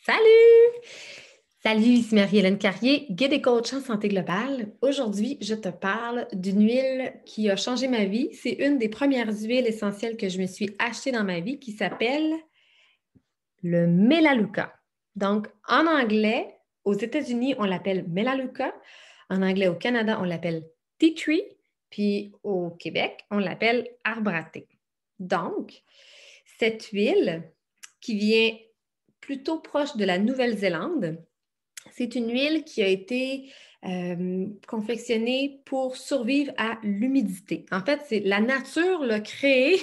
Salut! Salut, ici Marie-Hélène Carrier, guide et coach en santé globale. Aujourd'hui, je te parle d'une huile qui a changé ma vie. C'est une des premières huiles essentielles que je me suis achetée dans ma vie qui s'appelle le Melaleuca. Donc, en anglais, aux États-Unis, on l'appelle Melaleuca. En anglais, au Canada, on l'appelle Tea Tree. Puis au Québec, on l'appelle arbre à thé. Donc, cette huile qui vient plutôt proche de la Nouvelle-Zélande, c'est une huile qui a été confectionnée pour survivre à l'humidité. En fait, c'est la nature l'a créée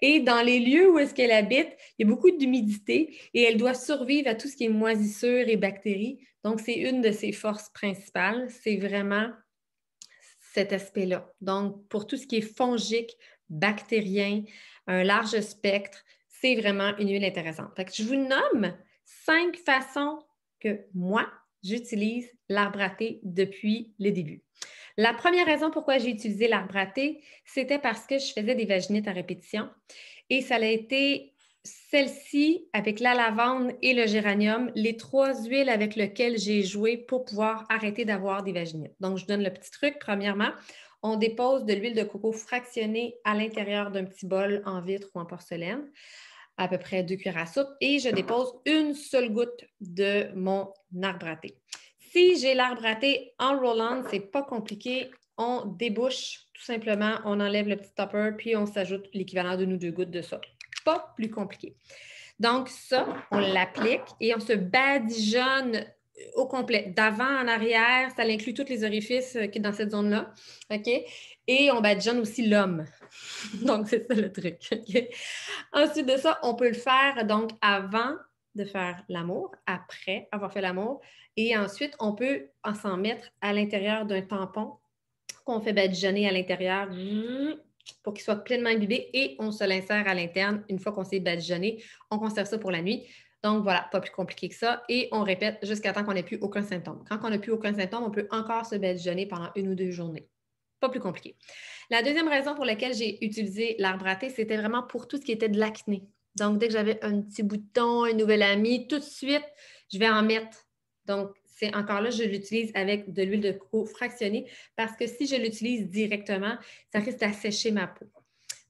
et dans les lieux où est-ce qu'elle habite, il y a beaucoup d'humidité et elle doit survivre à tout ce qui est moisissure et bactéries. Donc, c'est une de ses forces principales. C'est vraiment cet aspect-là. Donc, pour tout ce qui est fongique, bactérien, un large spectre, c'est vraiment une huile intéressante. Fait que je vous nomme 5 façons que moi, j'utilise l'arbre à thé depuis le début. La première raison pourquoi j'ai utilisé l'arbre à thé, c'était parce que je faisais des vaginites à répétition et ça a été celle-ci avec la lavande et le géranium, les 3 huiles avec lesquelles j'ai joué pour pouvoir arrêter d'avoir des vaginites. Donc, je vous donne le petit truc. Premièrement, on dépose de l'huile de coco fractionnée à l'intérieur d'un petit bol en vitre ou en porcelaine, à peu près 2 cuillères à soupe, et je dépose une seule goutte de mon arbre à thé. Si j'ai l'arbre à thé en roll-on, c'est pas compliqué. On débouche tout simplement, on enlève le petit topper, puis on s'ajoute l'équivalent d'1 ou 2 gouttes de ça. Pas plus compliqué. Donc, ça, on l'applique et on se badigeonne au complet, d'avant en arrière. Ça inclut tous les orifices qui sont dans cette zone-là. OK? Et on badigeonne aussi l'homme. Donc, c'est ça le truc. OK? Ensuite de ça, on peut le faire donc avant de faire l'amour, après avoir fait l'amour. Et ensuite, on peut s'en mettre à l'intérieur d'un tampon qu'on fait badigeonner à l'intérieur pour qu'il soit pleinement imbibé et on se l'insère à l'interne une fois qu'on s'est badigeonné. On conserve ça pour la nuit. Donc voilà, pas plus compliqué que ça. Et on répète jusqu'à temps qu'on n'ait plus aucun symptôme. Quand on n'a plus aucun symptôme, on peut encore se badigeonner pendant 1 ou 2 journées. Pas plus compliqué. La deuxième raison pour laquelle j'ai utilisé l'arbre à thé, c'était vraiment pour tout ce qui était de l'acné. Donc, dès que j'avais un petit bouton, un nouvel ami, tout de suite, je vais en mettre. Donc, c'est encore là, je l'utilise avec de l'huile de coco fractionnée parce que si je l'utilise directement, ça risque d'assécher ma peau.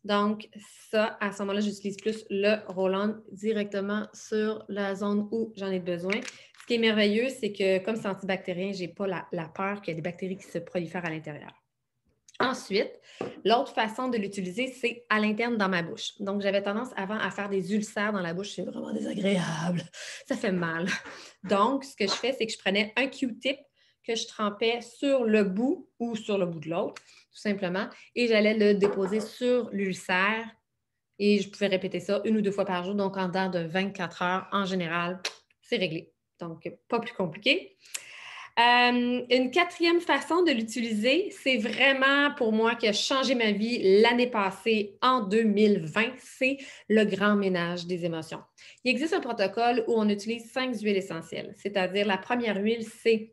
Donc, ça, à ce moment-là, j'utilise plus le roll-on directement sur la zone où j'en ai besoin. Ce qui est merveilleux, c'est que comme c'est antibactérien, je n'ai pas la peur qu'il y ait des bactéries qui se prolifèrent à l'intérieur. Ensuite, l'autre façon de l'utiliser, c'est à l'interne dans ma bouche. Donc, j'avais tendance avant à faire des ulcères dans la bouche. C'est vraiment désagréable. Ça fait mal. Donc, ce que je fais, c'est que je prenais un Q-tip que je trempais sur le bout ou sur le bout de l'autre, tout simplement, et j'allais le déposer sur l'ulcère et je pouvais répéter ça 1 ou 2 fois par jour. Donc, en dedans de 24 heures, en général, c'est réglé. Donc, pas plus compliqué. Une quatrième façon de l'utiliser, c'est vraiment pour moi qui a changé ma vie l'année passée, en 2020, c'est le grand ménage des émotions. Il existe un protocole où on utilise 5 huiles essentielles, c'est-à-dire la première huile, c'est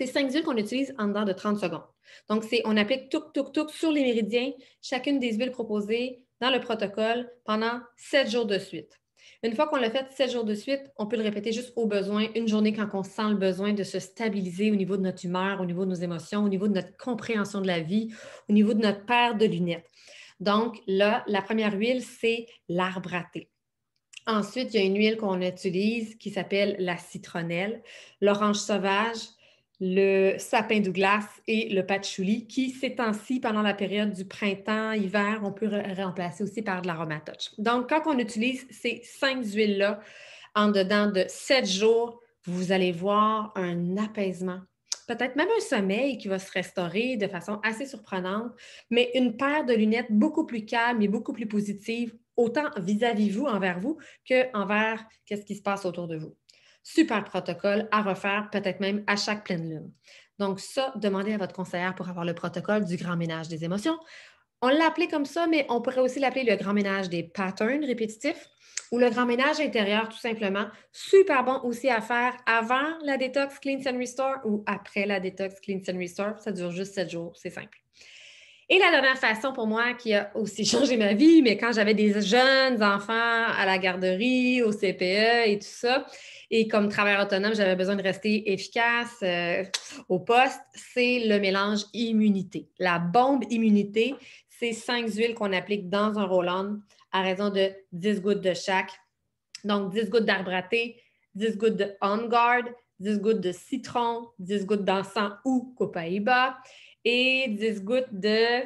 5 huiles qu'on utilise en dedans de 30 secondes. Donc, on applique tout sur les méridiens, chacune des huiles proposées dans le protocole pendant 7 jours de suite. Une fois qu'on l'a fait 7 jours de suite, on peut le répéter juste au besoin, une journée quand on sent le besoin de se stabiliser au niveau de notre humeur, au niveau de nos émotions, au niveau de notre compréhension de la vie, au niveau de notre paire de lunettes. Donc là, la première huile, c'est l'arbre à thé. Ensuite, il y a une huile qu'on utilise qui s'appelle la citronnelle, l'orange sauvage, le sapin Douglas et le patchouli qui, ces temps-ci, pendant la période du printemps, hiver, on peut remplacer aussi par de l'aromatouch. Donc, quand on utilise ces 5 huiles-là en dedans de 7 jours, vous allez voir un apaisement, peut-être même un sommeil qui va se restaurer de façon assez surprenante, mais une paire de lunettes beaucoup plus calme et beaucoup plus positive, autant vis-à-vis vous, envers vous, qu'envers ce qui se passe autour de vous. Super protocole à refaire, peut-être même à chaque pleine lune. Donc ça, demandez à votre conseillère pour avoir le protocole du grand ménage des émotions. On l'a appelé comme ça, mais on pourrait aussi l'appeler le grand ménage des patterns répétitifs ou le grand ménage intérieur, tout simplement. Super bon aussi à faire avant la détox Cleanse and Restore ou après la détox Cleanse and Restore. Ça dure juste 7 jours, c'est simple. Et la dernière façon pour moi qui a aussi changé ma vie, mais quand j'avais des jeunes enfants à la garderie, au CPE et tout ça, et comme travailleur autonome, j'avais besoin de rester efficace au poste, c'est le mélange immunité. La bombe immunité, c'est 5 huiles qu'on applique dans un roll-on à raison de 10 gouttes de chaque. Donc, 10 gouttes d'arbre à thé, 10 gouttes de On Guard, 10 gouttes de citron, 10 gouttes d'encens ou copaïba et 10 gouttes de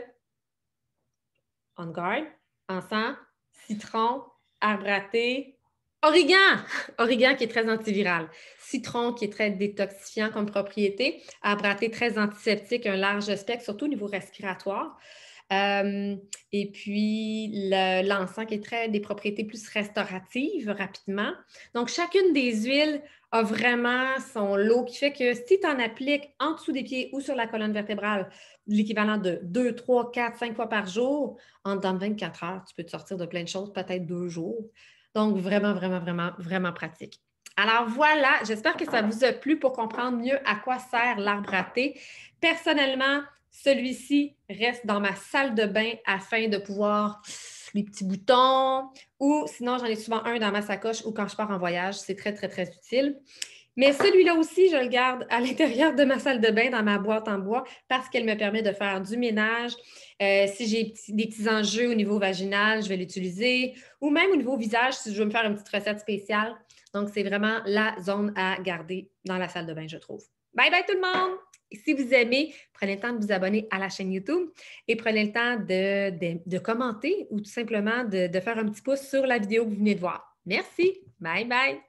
On Guard, encens, citron, arbre à thé, origan! Origan qui est très antiviral. Citron qui est très détoxifiant comme propriété. Arbre à thé très antiseptique, un large spectre, surtout au niveau respiratoire. Et puis l'encens qui est très des propriétés plus restauratives rapidement. Donc, chacune des huiles a vraiment son lot qui fait que si tu en appliques en dessous des pieds ou sur la colonne vertébrale, l'équivalent de 2, 3, 4, 5 fois par jour, en dedans de 24 heures, tu peux te sortir de plein de choses, peut-être 2 jours. Donc, vraiment, vraiment, vraiment, vraiment pratique. Alors voilà, j'espère que ça vous a plu pour comprendre mieux à quoi sert l'arbre à thé. Personnellement, celui-ci reste dans ma salle de bain afin de pouvoir les petits boutons ou sinon, j'en ai souvent un dans ma sacoche ou quand je pars en voyage. C'est très, très, très utile. Mais celui-là aussi, je le garde à l'intérieur de ma salle de bain, dans ma boîte en bois, parce qu'elle me permet de faire du ménage. Si j'ai des petits enjeux au niveau vaginal, je vais l'utiliser. Ou même au niveau visage, si je veux me faire une petite recette spéciale. Donc, c'est vraiment la zone à garder dans la salle de bain, je trouve. Bye bye tout le monde! Et si vous aimez, prenez le temps de vous abonner à la chaîne YouTube et prenez le temps de commenter ou tout simplement de faire un petit pouce sur la vidéo que vous venez de voir. Merci! Bye bye!